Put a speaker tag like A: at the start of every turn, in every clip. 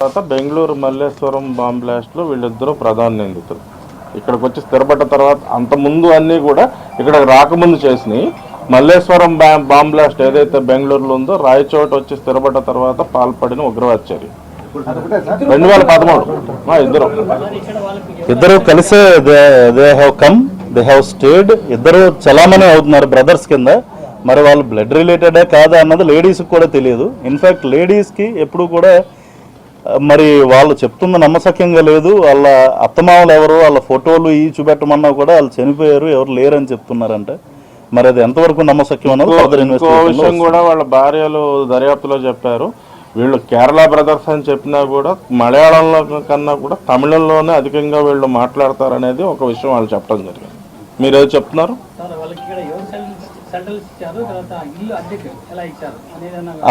A: తర్వాత బెంగళూరు మల్లేశ్వరం బాంబ్ బ్లాస్ట్లో వీళ్ళిద్దరూ ప్రధాన నిందితులు. ఇక్కడికి వచ్చి స్థిరపడ్డ తర్వాత అంతకుముందు అన్నీ కూడా ఇక్కడ రాకముందు చేసినాయి. మల్లేశ్వరం బాంబ్ బ్లాస్ట్ ఏదైతే బెంగళూరులో ఉందో రాయచోట వచ్చి స్థిరపడ్డ తర్వాత పాల్పడిన ఉగ్రవాద చర్య 2013
B: ఇద్దరు కలిసే దే హ్యావ్ స్టేడ్. ఇద్దరు చలామణి అవుతున్నారు బ్రదర్స్ కింద. మరి వాళ్ళు బ్లడ్ రిలేటెడే కాదా అన్నది లేడీస్కి కూడా తెలియదు. ఇన్ఫ్యాక్ట్ లేడీస్కి ఎప్పుడు కూడా మరి వాళ్ళు చెప్తున్న నమ్మసక్యంగా లేదు. వాళ్ళ అత్తమామలు ఎవరు, వాళ్ళ ఫోటోలు ఈ చూపెట్టమన్నా కూడా వాళ్ళు చనిపోయారు, ఎవరు లేరని చెప్తున్నారంటే మరి అది ఎంతవరకు నమ్మసక్యం అన్నది
A: విషయం కూడా వాళ్ళ భార్యలు దర్యాప్తులో చెప్పారు. వీళ్ళు కేరళ బ్రదర్స్ అని చెప్పినా కూడా మలయాళంలో కన్నా కూడా తమిళంలోనే అధికంగా వీళ్ళు మాట్లాడతారనేది ఒక విషయం వాళ్ళు చెప్పడం జరిగింది. మీరు ఏదో చెప్తున్నారు?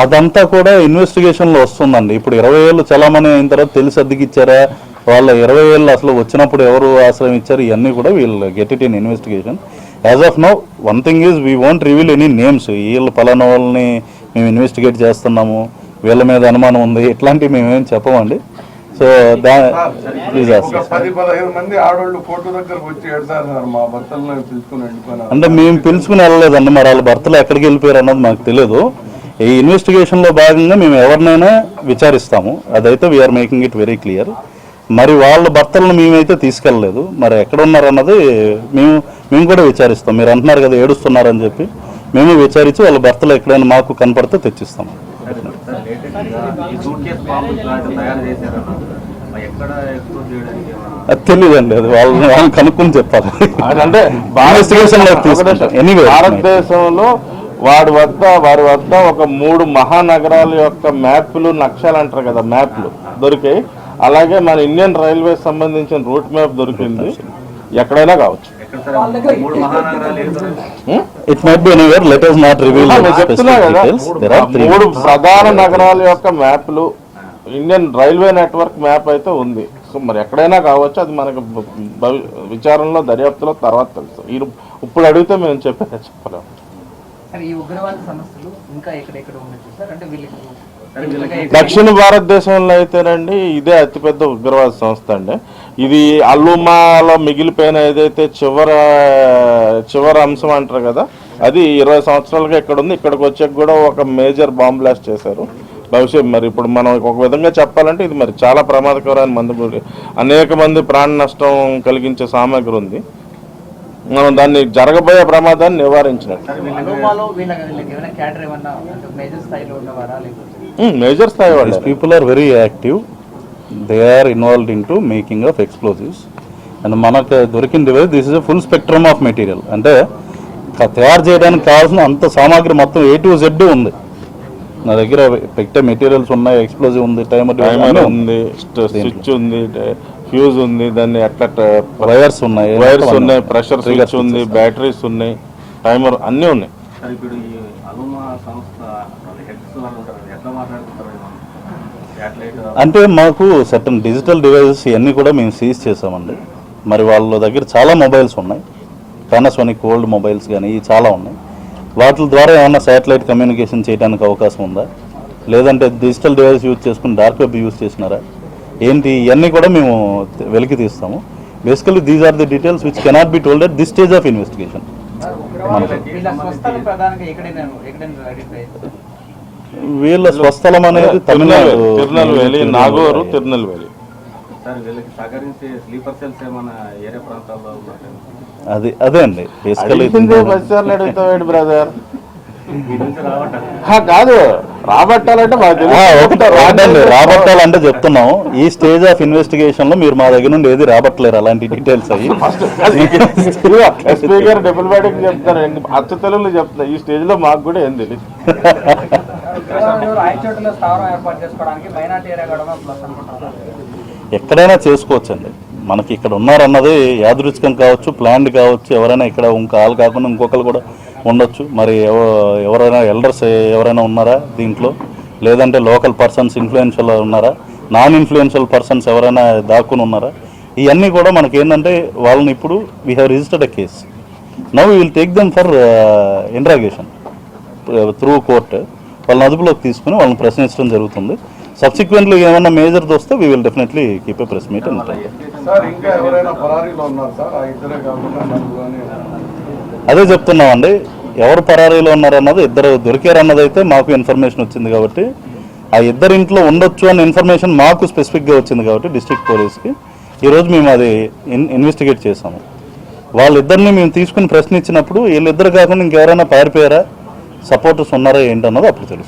B: అదంతా కూడా ఇన్వెస్టిగేషన్ లో వస్తుందండి. ఇప్పుడు 20 ఏళ్ళు చలామణి అయిన తర్వాత తెలిసి అద్దెకిచ్చారా, వాళ్ళ 20 ఏళ్ళు అసలు వచ్చినప్పుడు ఎవరు ఆశ్రయం ఇచ్చారు, ఇవన్నీ కూడా వీళ్ళు get it in investigation. As of now one thing is we won't reveal any names. వీళ్ళు పలానా వాళ్ళని మేము ఇన్వెస్టిగేట్ చేస్తున్నాము, వీళ్ళ మీద అనుమానం ఉంది, ఇట్లాంటివి మేమేం చెప్పమండి. సో అంటే మేము పిలుచుకుని వెళ్ళలేదండి. మరి వాళ్ళ భర్తలు ఎక్కడికి వెళ్ళిపోయారు అన్నది మాకు తెలియదు. ఈ ఇన్వెస్టిగేషన్లో భాగంగా మేము ఎవరినైనా విచారిస్తాము, అదైతే we're making it very clear. మరి వాళ్ళ భర్తలను మేమైతే తీసుకెళ్ళలేదు. మరి ఎక్కడ ఉన్నారన్నది మేము కూడా విచారిస్తాం. మీరు అంటున్నారు కదా ఏడుస్తున్నారని చెప్పి, మేము విచారించి వాళ్ళ భర్తలు ఎక్కడైనా మాకు కనపడితే తెచ్చిస్తాము. అది తెలియదండి, అది వాళ్ళని కనుక్కొని చెప్పాలి.
A: అంటే భారతదేశంలో వారి వద్ద ఒక 3 మహానగరాల యొక్క మ్యాప్లు, నక్షలు అంటారు కదా, మ్యాప్లు దొరికాయి. అలాగే మన ఇండియన్ రైల్వే సంబంధించిన రూట్ మ్యాప్ దొరికింది. ఎక్కడైనా కావచ్చు.
B: It might be anywhere, let us not reveal
A: చెప్తున్నా కదా, 3 ప్రధాన నగరాల యొక్క మ్యాప్లు, ఇండియన్ రైల్వే నెట్వర్క్ మ్యాప్ అయితే ఉంది. సో మరి ఎక్కడైనా కావచ్చు. అది మనకు విచారణలో దర్యాప్తులో తర్వాత తెలుసు. ఇప్పుడు అడిగితే మేము చెప్పలేము. దక్షిణ భారతదేశంలో అయితేనండి ఇదే అతిపెద్ద ఉగ్రవాద సంస్థ అండి. ఇది అల్లుమాలో మిగిలిపోయిన ఏదైతే చివరి అంశం అంటారు కదా, అది 20 సంవత్సరాలుగా ఇక్కడ ఉంది. ఇక్కడికి వచ్చాక కూడా ఒక మేజర్ బాంబ్ బ్లాస్ట్ చేశారు. భవిష్యత్ మరి ఇప్పుడు మనం ఒక విధంగా చెప్పాలంటే ఇది మరి చాలా ప్రమాదకరమైన అనేక మంది ప్రాణ నష్టం కలిగించే సామాగ్రి ఉంది. మనం దాన్ని జరగబోయే ప్రమాదాన్ని నివారించినట్టు. మేజర్ స్థాయి వాళ్ళు.
B: People are very active, they are involved in to making of explosives. And మనకు దొరికిన device this is a full spectrum of material. అంటే తయారు చేయడానికి కావాల్సిన అంత సామాగ్రి మొత్తం A to Z ఉంది నా దగ్గర. పెట్టే మెటీరియల్స్ ఉన్నాయి, ఎక్స్ప్లోజివ్ ఉంది, టైమర్
A: ఉంది, స్విచ్ ఉంది, ఫ్యూజ్ ఉంది, దాన్ని అట్లా
B: వైర్స్ ఉన్నాయి,
A: ప్రెషర్ స్విచ్ ఉంది, బ్యాటరీస్ ఉన్నాయి, టైమర్ అన్నీ ఉన్నాయి.
B: అంటే మాకు సర్టన్ డిజిటల్ డివైజెస్ ఇవన్నీ కూడా మేము సీజ్ చేసామండి. మరి వాళ్ళ దగ్గర చాలా మొబైల్స్ ఉన్నాయి, పానాసోనిక్ ఓల్డ్ మొబైల్స్ కానీ చాలా ఉన్నాయి. వాటి ద్వారా ఏమన్నా శాటిలైట్ కమ్యూనికేషన్ చేయడానికి అవకాశం ఉందా, లేదంటే డిజిటల్ డివైస్ యూజ్ చేసుకుని డార్క్ వెబ్ యూజ్ చేసినారా ఏంటి, ఇవన్నీ కూడా మేము వెలికి తీస్తాము. Basically these are the details which cannot be told at this stage of investigation. వీళ్ళ స్వస్థలం అనేది
A: తిరునల్వేలి, నాగోరు, తిరునల్వేలి.
B: అదే అండి బేసికలీ.
A: బ్రదర్ కాదు, రాబట్టాలంటే
B: రాబట్టాలంటే చెప్తున్నాం. ఈ స్టేజ్ ఆఫ్ ఇన్వెస్టిగేషన్ లో మీరు మా దగ్గర నుండి ఏది రాబట్టలేరు అలాంటి డీటెయిల్స్ అయ్యి.
A: స్పీకర్ డిప్లొమాటిక్ చెప్తారు, అచ్చ తెలుగులో చెప్తున్నా. ఈ స్టేజ్ లో మాకు కూడా ఏం తెలియదు.
B: ఎక్కడైనా చేసుకోవచ్చండి. మనకి ఇక్కడ ఉన్నారన్నది యాదృచ్ఛికం కావచ్చు, ప్లాన్డ్ కావచ్చు. ఎవరైనా ఇక్కడ ఇంకోళ్ళు కాకుండా ఇంకొకరు కూడా ఉండొచ్చు. మరి ఎవరైనా ఎల్డర్స్ ఎవరైనా ఉన్నారా దీంట్లో, లేదంటే లోకల్ పర్సన్స్ ఇన్ఫ్లుయెన్షియల్ ఉన్నారా, నాన్ ఇన్ఫ్లుయెన్షియల్ పర్సన్స్ ఎవరైనా దాక్కుని ఉన్నారా, ఇవన్నీ కూడా మనకి ఏంటంటే వాళ్ళని ఇప్పుడు we have registered a case. Now we will take them for interrogation through court. వాళ్ళని అదుపులోకి తీసుకుని వాళ్ళని ప్రశ్నించడం జరుగుతుంది. సబ్సిక్వెంట్లీ ఏమన్నా మేజర్ వస్తే we will definitely keep a press meet.
C: Sir ఇంకా ఎవరైనా పరారీలో ఉన్నారు సార్? ఆ ఇద్దరే కాకుండా నలుగురు అని
B: అదే చెప్తున్నామండి, ఎవరు పరారీలో ఉన్నారన్నది, ఇద్దరు దొరికారన్నది అయితే మాకు ఇన్ఫర్మేషన్ వచ్చింది కాబట్టి, ఆ ఇద్దరు ఇంట్లో ఉండొచ్చు అన్న ఇన్ఫర్మేషన్ మాకు స్పెసిఫిక్గా వచ్చింది కాబట్టి డిస్ట్రిక్ట్ పోలీస్కి ఈరోజు మేము అది ఇన్వెస్టిగేట్ చేసాము. వాళ్ళిద్దరిని మేము తీసుకుని ప్రశ్నించినప్పుడు వీళ్ళిద్దరు కాకుండా ఇంకెవరైనా పారిపోయారా, సపోర్టర్స్ ఉన్నారా ఏంటన్నది అప్పుడు తెలుసు.